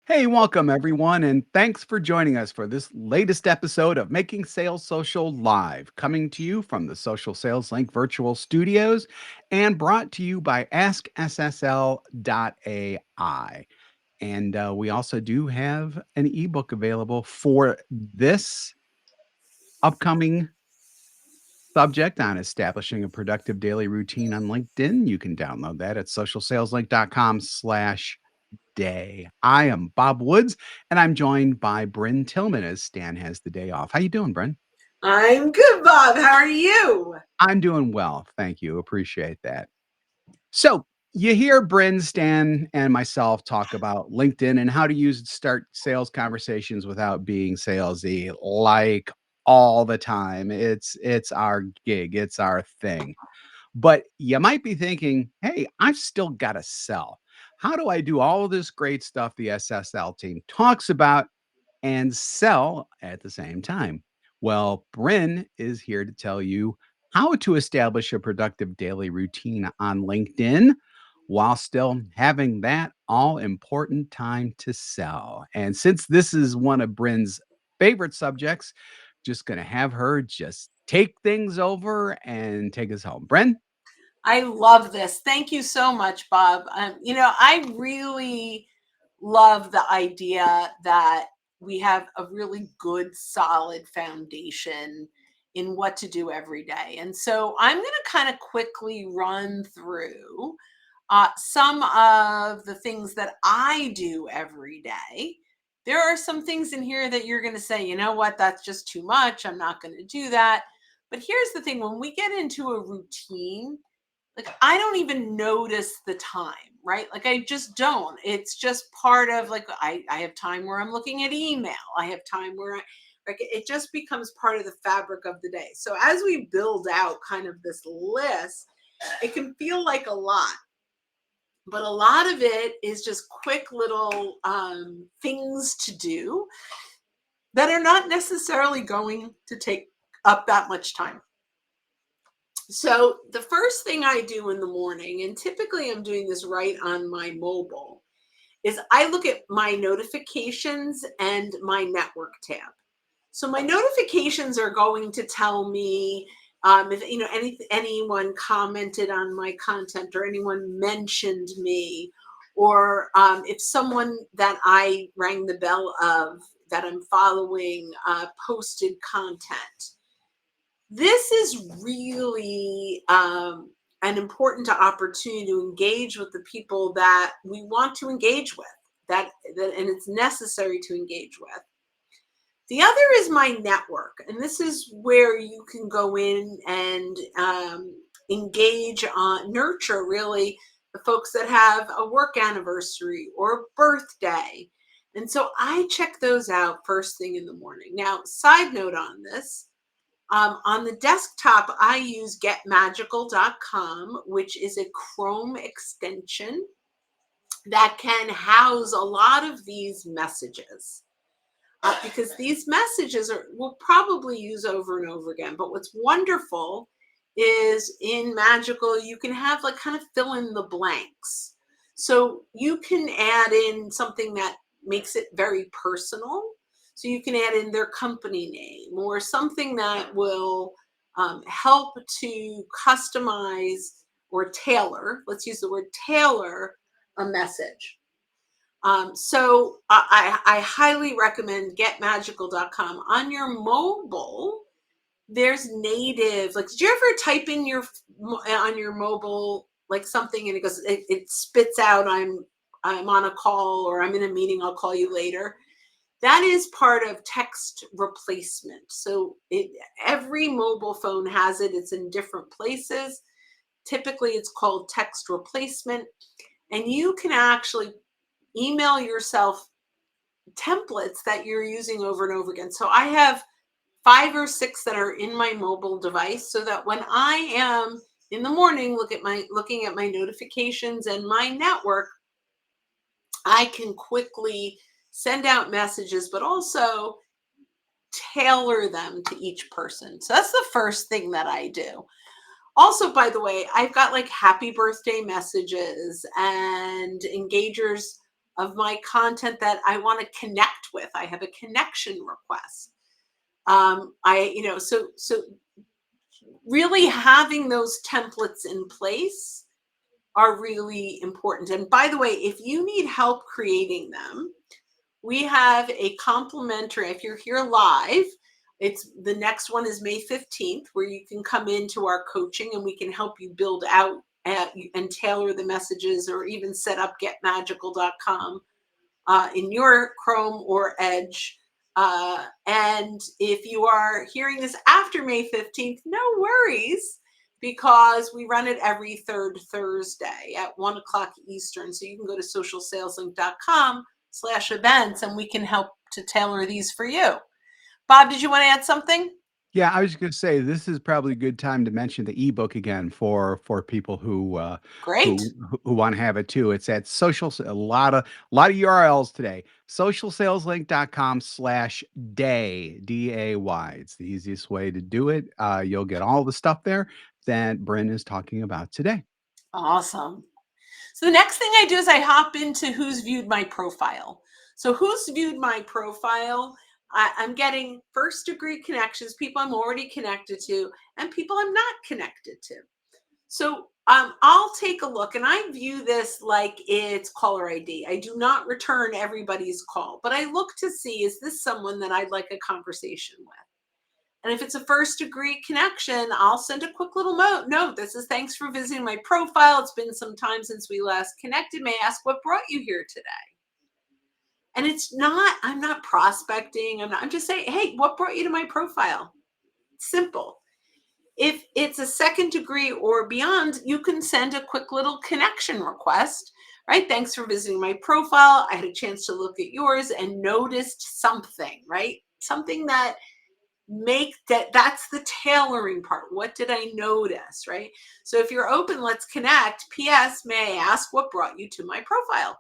Hey, welcome everyone, and thanks for joining us for this latest episode of Making Sales Social Live, coming to you from the Social Sales Link virtual studios and brought to you by AskSSL.ai. And we also do have an ebook available for this upcoming subject on establishing a productive daily routine on LinkedIn. You can download that at socialsaleslink.com/day. I am Bob Woods, and I'm joined by Bryn Tillman as Stan has the day off. How you doing, Bryn? I'm good, Bob. How are you? I'm doing well, thank you. Appreciate that. So you hear Bryn, Stan, and myself talk about LinkedIn and how to use it to start sales conversations without being salesy, like all the time. It's our gig, it's our thing. But you might be thinking, hey, I've still got to sell. How do I do all of this great stuff the SSL team talks about and sell at the same time? Well, Bryn is here to tell you how to establish a productive daily routine on LinkedIn while still having that all important time to sell. And since this is one of Bryn's favorite subjects, just going to have her just take things over and take us home. Bryn? I love this. Thank you so much, Bob. I really love the idea that we have a really good, solid foundation in what to do every day. And so I'm going to kind of quickly run through some of the things that I do every day. There are some things in here that you're going to say, you know what, that's just too much. I'm not going to do that. But here's the thing, when we get into a routine, like I don't even notice the time, right? Like I just don't. It's just part of like I have time where I'm looking at email. I have time where like it just becomes part of the fabric of the day. So as we build out kind of this list, it can feel like a lot, but a lot of it is just quick little things to do that are not necessarily going to take up that much time. So the first thing I do in the morning, and typically I'm doing this right on my mobile, is I look at my notifications and my network tab. So my notifications are going to tell me if anyone commented on my content or anyone mentioned me, or if someone that I rang the bell of that I'm following posted content. This is really an important opportunity to engage with the people that we want to engage with, and it's necessary to engage with. The other is my network, and this is where you can go in and engage on nurture really the folks that have a work anniversary or birthday. And so I check those out first thing in the morning. Now, side note on this, on the desktop, I use getmagical.com, which is a Chrome extension that can house a lot of these messages. Because these messages we'll probably use over and over again. But what's wonderful is in Magical, you can have like kind of fill in the blanks. So you can add in something that makes it very personal. So you can add in their company name or something that will help to customize or tailor, let's use the word tailor, a message. So I highly recommend getmagical.com. On your mobile, there's native, like, did you ever type in on your mobile, like something and it spits out, I'm on a call or I'm in a meeting, I'll call you later. That is part of text replacement. So every mobile phone has it. It's in different places. Typically it's called text replacement. And you can actually email yourself templates that you're using over and over again. So I have 5 or 6 that are in my mobile device so that when I am in the morning looking at my notifications and my network, I can quickly send out messages, but also tailor them to each person. So that's the first thing that I do. Also, by the way, I've got like happy birthday messages and engagers of my content that I want to connect with. I have a connection request. So really having those templates in place are really important. And by the way, if you need help creating them, we have a complimentary, if you're here live, it's the next one is May 15th, where you can come into our coaching and we can help you build out and tailor the messages, or even set up getmagical.com in your Chrome or Edge. And if you are hearing this after May 15th, no worries, because we run it every third Thursday at 1 o'clock Eastern. So you can go to socialsaleslink.com/events and we can help to tailor these for you. Bob, did you want to add something? Yeah, I was just gonna say this is probably a good time to mention the ebook again for people Great. who want to have it too. It's at a lot of URLs today. Socialsaleslink.com/day, DAY. It's the easiest way to do it. You'll get all the stuff there that Bryn is talking about today. Awesome. So the next thing I do is I hop into who's viewed my profile. So who's viewed my profile? I'm getting first degree connections, people I'm already connected to, and people I'm not connected to. So I'll take a look, and I view this like it's caller ID. I do not return everybody's call, but I look to see, is this someone that I'd like a conversation with? And if it's a first degree connection, I'll send a quick little note. This is, thanks for visiting my profile. It's been some time since we last connected. May I ask what brought you here today? And I'm not prospecting. I'm just saying, hey, what brought you to my profile? Simple. If it's a second degree or beyond, you can send a quick little connection request, right? Thanks for visiting my profile. I had a chance to look at yours and noticed something, right? Something that that's the tailoring part. What did I notice, right? So if you're open, let's connect. PS, may I ask what brought you to my profile?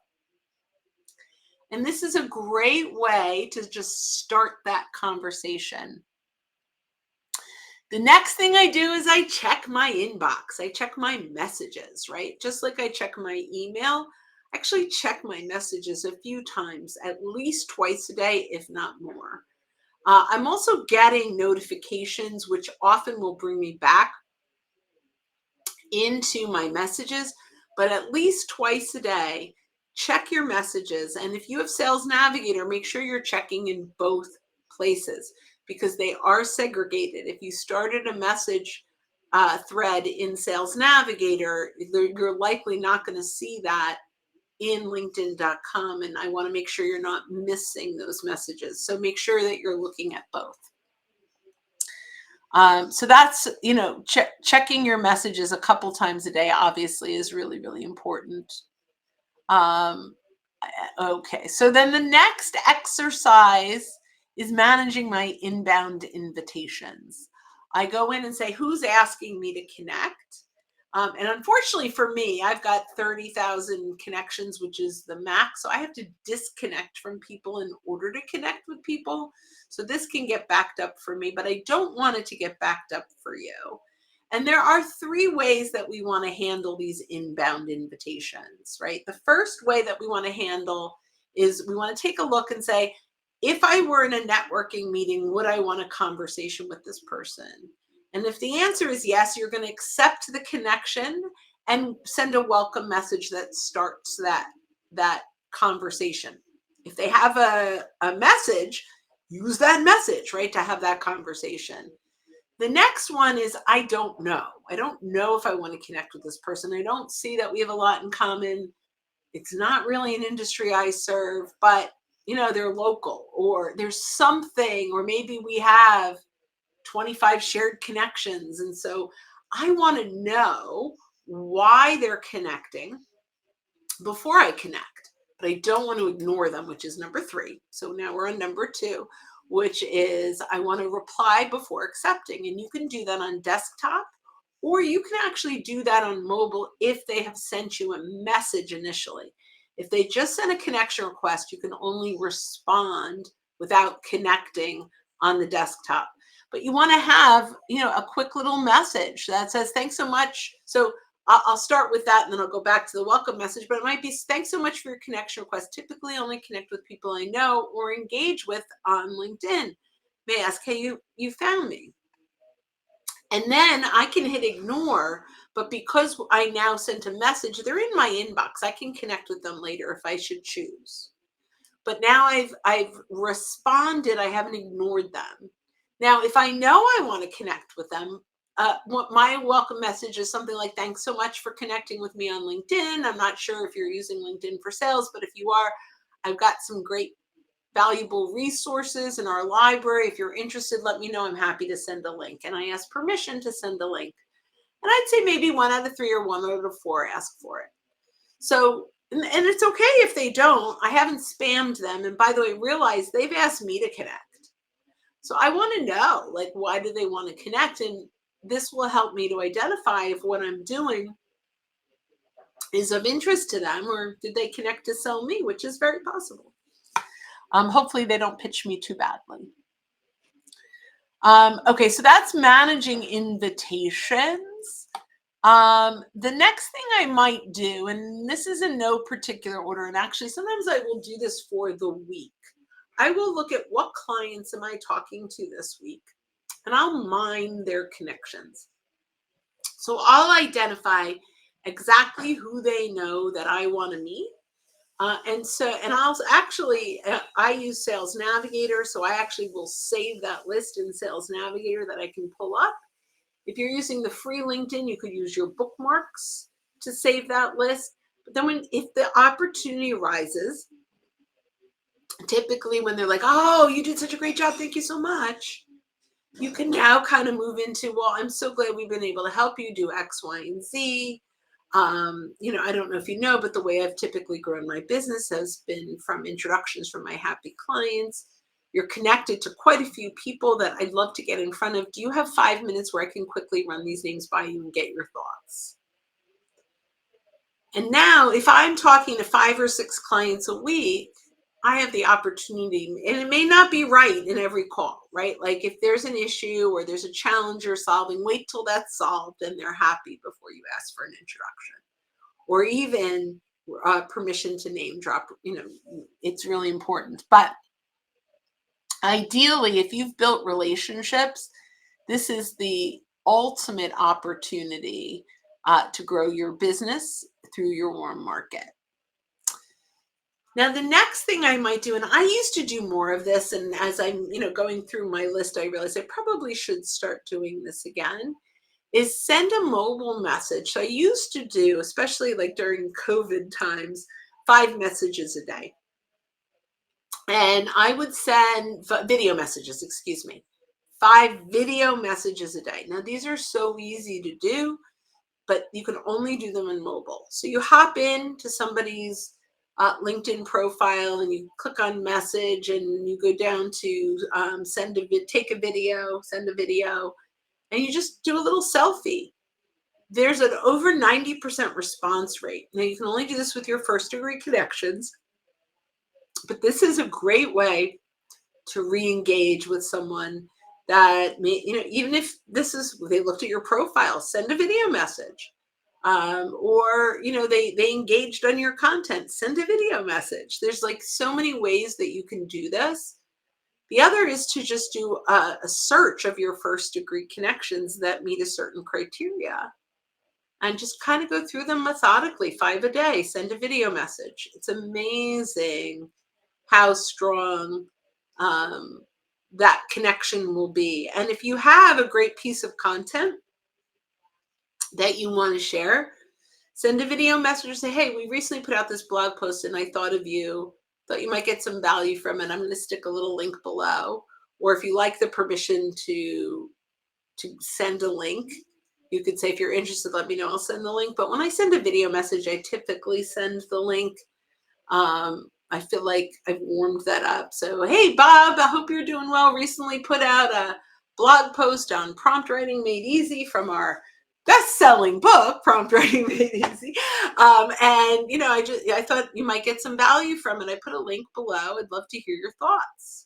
And this is a great way to just start that conversation. The next thing I do is I check my inbox. I check my messages, right? Just like I check my email, I actually check my messages a few times, at least twice a day, if not more. I'm also getting notifications, which often will bring me back into my messages, but at least twice a day, check your messages. And if you have Sales Navigator, make sure you're checking in both places, because they are segregated. If you started a message thread in Sales Navigator, you're likely not going to see that in linkedin.com, and I want to make sure you're not missing those messages. So make sure that you're looking at both. So that's, checking your messages a couple times a day obviously is really, really important. Okay, so then the next exercise is managing my inbound invitations. I go in and say, who's asking me to connect? And unfortunately for me, I've got 30,000 connections, which is the max. So I have to disconnect from people in order to connect with people. So this can get backed up for me, but I don't want it to get backed up for you. And there are 3 ways that we want to handle these inbound invitations, right? The first way that we want to handle is we want to take a look and say, if I were in a networking meeting, would I want a conversation with this person? And if the answer is yes, you're going to accept the connection and send a welcome message that starts that conversation. If they have a message, use that message, right, to have that conversation. The next one is, I don't know. I don't know if I want to connect with this person. I don't see that we have a lot in common. It's not really an industry I serve, but they're local, or there's something, or maybe we have 25 shared connections. And so I want to know why they're connecting before I connect, but I don't want to ignore them, which is number 3. So now we're on number 2, which is I want to reply before accepting. And you can do that on desktop, or you can actually do that on mobile if they have sent you a message initially. If they just sent a connection request, you can only respond without connecting on the desktop. But you want to have, a quick little message that says, thanks so much. So I'll start with that and then I'll go back to the welcome message, but it might be thanks so much for your connection request. Typically only connect with people I know or engage with on LinkedIn. May I ask how you found me? And then I can hit ignore, but because I now sent a message, they're in my inbox. I can connect with them later if I should choose. But now I've responded, I haven't ignored them. Now, if I know I want to connect with them, my welcome message is something like, thanks so much for connecting with me on LinkedIn. I'm not sure if you're using LinkedIn for sales, but if you are, I've got some great valuable resources in our library. If you're interested, let me know. I'm happy to send a link. And I ask permission to send a link. And I'd say maybe 1 out of 3 or 1 out of 4 ask for it. So, and it's okay if they don't. I haven't spammed them. And by the way, realize they've asked me to connect. So I want to know, like, why do they want to connect? And this will help me to identify if what I'm doing is of interest to them, or did they connect to sell me, which is very possible. Hopefully they don't pitch me too badly. Okay, so that's managing invitations. The next thing I might do, and this is in no particular order, and actually sometimes I will do this for the week. I will look at what clients am I talking to this week, and I'll mine their connections. So I'll identify exactly who they know that I want to meet. And I'll actually, I use Sales Navigator, so I actually will save that list in Sales Navigator that I can pull up. If you're using the free LinkedIn, you could use your bookmarks to save that list. But then if the opportunity arises, typically when they're like, oh, you did such a great job, thank you so much, you can now kind of move into, well, I'm so glad we've been able to help you do X, Y, and Z. I don't know if you know, but the way I've typically grown my business has been from introductions from my happy clients. You're connected to quite a few people that I'd love to get in front of. Do you have 5 minutes where I can quickly run these names by you and get your thoughts? And now if I'm talking to 5 or 6 clients a week, I have the opportunity, and it may not be right in every call, right? Like if there's an issue or there's a challenge you're solving, wait till that's solved and they're happy before you ask for an introduction. Or even permission to name drop, it's really important. But ideally, if you've built relationships, this is the ultimate opportunity to grow your business through your warm market. Now, the next thing I might do, and I used to do more of this, and as I'm, going through my list, I realized I probably should start doing this again, is send a mobile message. So I used to do, especially like during COVID times, 5 messages a day. And I would send video messages, 5 video messages a day. Now, these are so easy to do, but you can only do them in mobile. So you hop into somebody's LinkedIn profile and you click on message and you go down to send a video, and you just do a little selfie. There's an over 90% response rate. Now you can only do this with your first degree connections, but this is a great way to re-engage with someone that may, even if they looked at your profile, send a video message. Or they engaged on your content, send a video message. There's like so many ways that you can do this. The other is to just do a search of your first degree connections that meet a certain criteria and just kind of go through them methodically, 5 a day, send a video message. It's amazing how strong that connection will be. And if you have a great piece of content that you want to share, send a video message and say, hey, we recently put out this blog post and I thought of you, thought you might get some value from it. I'm going to stick a little link below. Or if you like the permission to send a link, you could say, if you're interested, let me know, I'll send the link. But when I send a video message, I typically send the link. I feel like I've warmed that up. So, hey, Bob, I hope you're doing well. Recently put out a blog post on prompt writing made easy from our best-selling book, Prompt Writing Made Easy. And, I thought you might get some value from it. I put a link below. I'd love to hear your thoughts.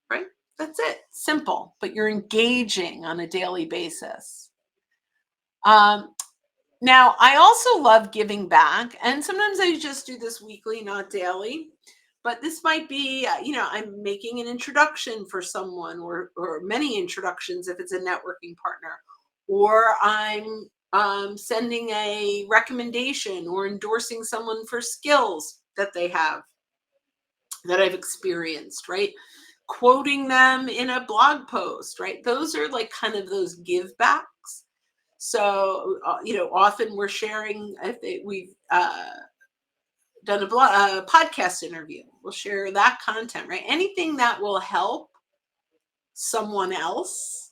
Right? That's it. Simple, but you're engaging on a daily basis. Now, I also love giving back, and sometimes I just do this weekly, not daily. But this might be, I'm making an introduction for someone, or many introductions if it's a networking partner, or I'm sending a recommendation or endorsing someone for skills that they have that I've experienced, right? Quoting them in a blog post, right? Those are like kind of those give backs. So, often we're sharing if we've done a podcast interview. We'll share that content, right? Anything that will help someone else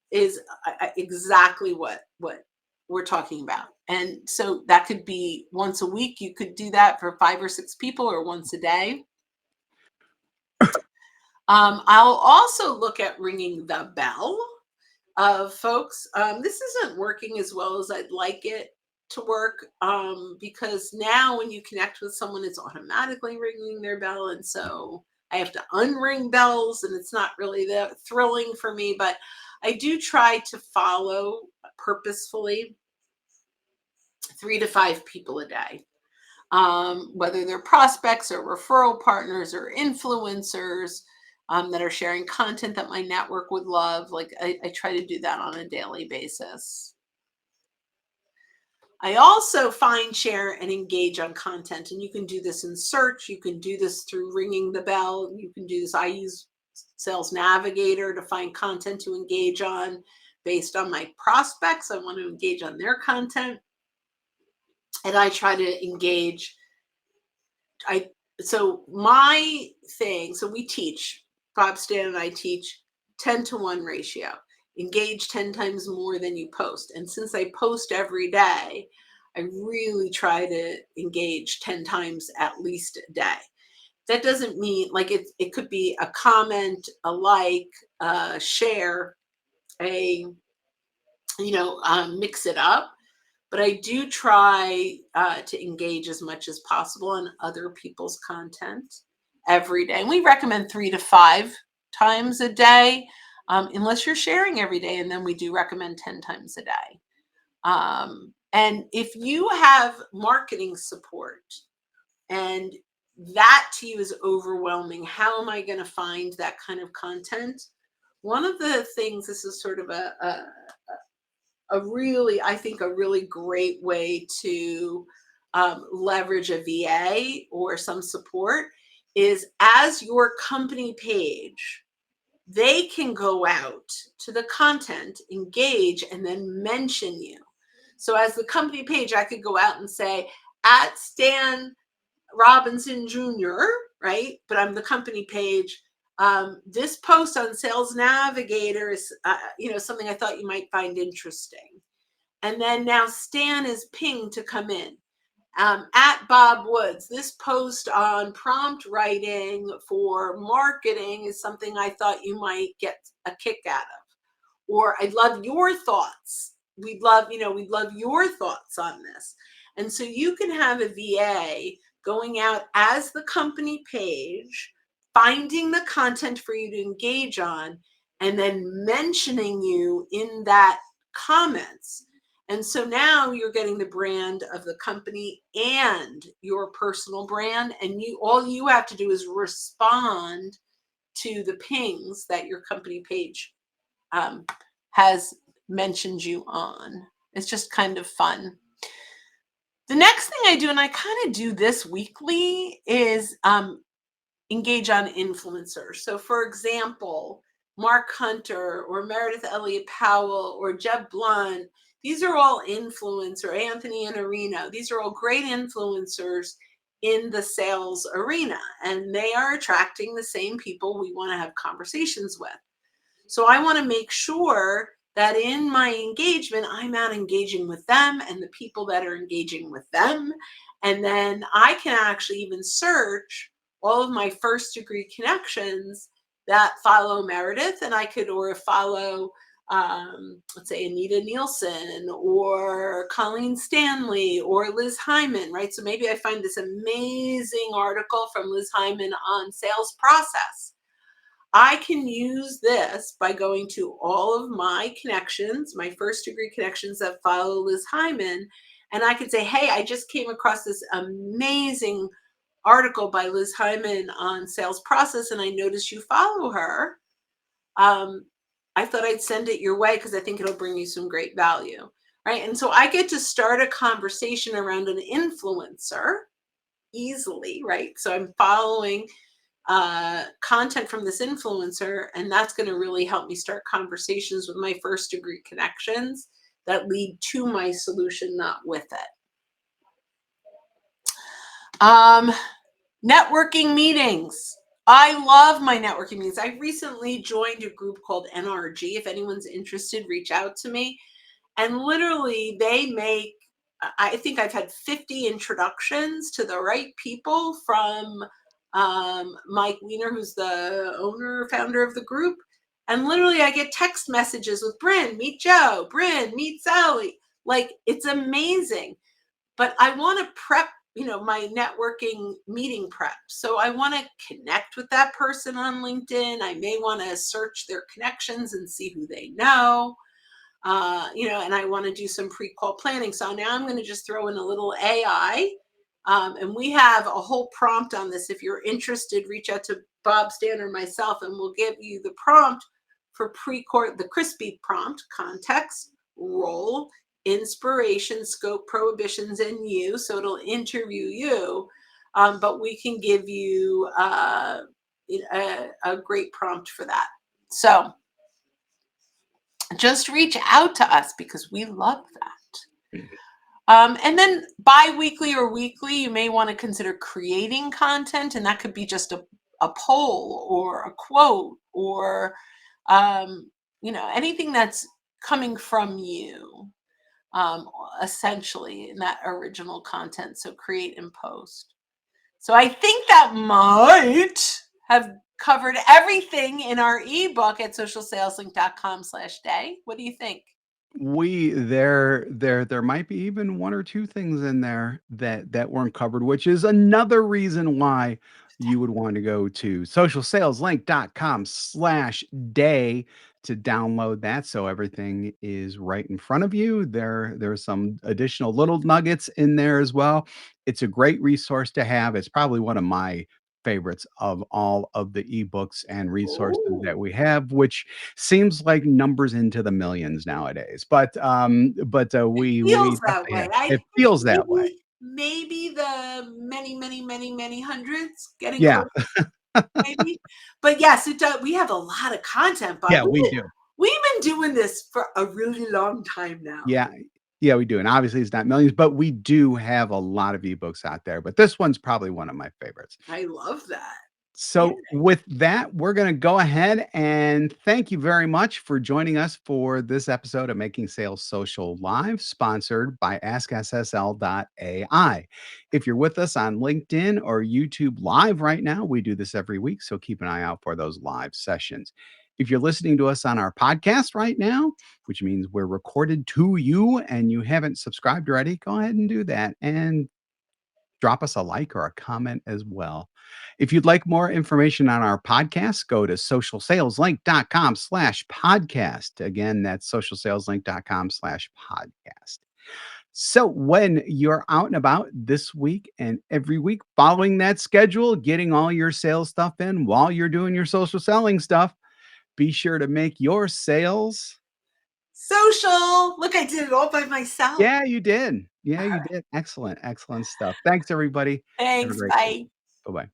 is exactly what we're talking about. And so that could be once a week. You could do that for 5 or 6 people, or once a day. I'll also look at ringing the bell of folks. This isn't working as well as I'd like it to work, because now when you connect with someone, it's automatically ringing their bell. And so I have to unring bells, and it's not really that thrilling for me, but I do try to follow purposefully 3 to 5 people a day, whether they're prospects or referral partners or influencers that are sharing content that my network would love. Like I try to do that on a daily basis. I also find, share, and engage on content. And you can do this in search. You can do this through ringing the bell. You can do this. I use Sales Navigator to find content to engage on based on my prospects. I want to engage on their content. And I try to engage. So my thing, so we teach, Bob Stan and I teach 10-to-1 ratio. Engage 10 times more than you post. And since I post every day, I really try to engage 10 times at least a day. That doesn't mean like it could be a comment, a like, a share, mix it up. But I do try to engage as much as possible in other people's content every day. And we recommend 3 to 5 times a day, unless you're sharing every day. And then we do recommend 10 times a day. And if you have marketing support and that to you is overwhelming, how am I going to find that kind of content? One of the things, this is sort of I think, a really great way to leverage a VA or some support is, as your company page, they can go out to the content, engage, and then mention you. So as the company page, I could go out and say, at Stan Robinson Jr., right? But I'm the company page. This post on Sales Navigator is, something I thought you might find interesting. And then now Stan is pinged to come in. At Bob Woods, this post on prompt writing for marketing is something I thought you might get a kick out of. Or I'd love your thoughts. We'd love your thoughts on this. And so you can have a VA going out as the company page, finding the content for you to engage on, and then mentioning you in that comments. And so now you're getting the brand of the company and your personal brand. And all you have to do is respond to the pings that your company page has mentioned you on. It's just kind of fun. The next thing I do, and I kind of do this weekly, is engage on influencers. So for example, Mark Hunter or Meredith Elliott Powell or Jeb Blunt, these are all influencer, Anthony Iannarino. These are all great influencers in the sales arena, and they are attracting the same people we want to have conversations with. So I want to make sure that in my engagement, I'm out engaging with them and the people that are engaging with them. And then I can actually even search all of my first degree connections that follow Meredith, and I could, or follow, let's say, Anita Nielsen or Colleen Stanley or Liz Hyman, right? So maybe I find this amazing article from Liz Hyman on sales process. I can use this by going to all of my connections, my first degree connections that follow Liz Hyman, and I can say, hey, I just came across this amazing article by Liz Hyman on sales process, and I noticed you follow her. I thought I'd send it your way because I think it'll bring you some great value. Right. And so I get to start a conversation around an influencer easily. Right. So I'm following content from this influencer, and that's going to really help me start conversations with my first degree connections that lead to my solution, not with it. Networking meetings. I love my networking meetings. I recently joined a group called NRG. If anyone's interested, reach out to me. And literally, they make, I think I've had 50 introductions to the right people from Mike Weiner, who's the owner, founder of the group. And literally, I get text messages with Bryn, meet Joe, Bryn, meet Sally. Like, it's amazing. But I want to prep, my networking meeting prep. So I want to connect with that person on LinkedIn. I may want to search their connections and see who they know. And I want to do some pre-call planning. So now I'm going to just throw in a little AI. And we have a whole prompt on this. If you're interested, reach out to Bob Stan or myself, and we'll give you the prompt for pre-call, the crispy prompt: context, role, inspiration, scope, prohibitions, and you. So it'll interview you, but we can give you a great prompt for that. So just reach out to us because we love that. And then bi-weekly or weekly, you may want to consider creating content, and that could be just a poll or a quote or anything that's coming from you, essentially, in that original content. So create and post. So I think that might have covered everything in our ebook at socialsaleslink.com/day. What do you think? There might be even one or two things in there that weren't covered, which is another reason why you would want to go to socialsaleslink.com/day to download that, so everything is right in front of you. There's some additional little nuggets in there as well. It's a great resource to have. It's probably one of my favorites of all of the ebooks and resources that Oh, we have, which seems like numbers into the millions nowadays, but it we feels that definitely way. have I it think feels that way. maybe the many, many, many, many hundreds getting Yeah, close, maybe. But yes, it does. We have a lot of content, but yeah, we do. we've been doing this for a really long time now. Yeah, yeah, we do, and obviously it's not millions, but we do have a lot of ebooks out there, but this one's probably one of my favorites. I love that. Yeah. So, with that, we're going to go ahead and thank you very much for joining us for this episode of Making Sales Social Live, sponsored by AskSSL.ai. If you're with us on LinkedIn or YouTube Live right now, we do this every week, so keep an eye out for those live sessions. If you're listening to us on our podcast right now, which means we're recorded to you and you haven't subscribed already, go ahead and do that and drop us a like or a comment as well. If you'd like more information on our podcast, go to socialsaleslink.com/podcast. Again, that's socialsaleslink.com/podcast. So when you're out and about this week and every week, following that schedule, getting all your sales stuff in while you're doing your social selling stuff, be sure to make your sales. Social. Look, I did it all by myself. Yeah, you did. Yeah, you did. Excellent, excellent stuff. Thanks, everybody. Have a Thanks. great day. Bye. Bye bye.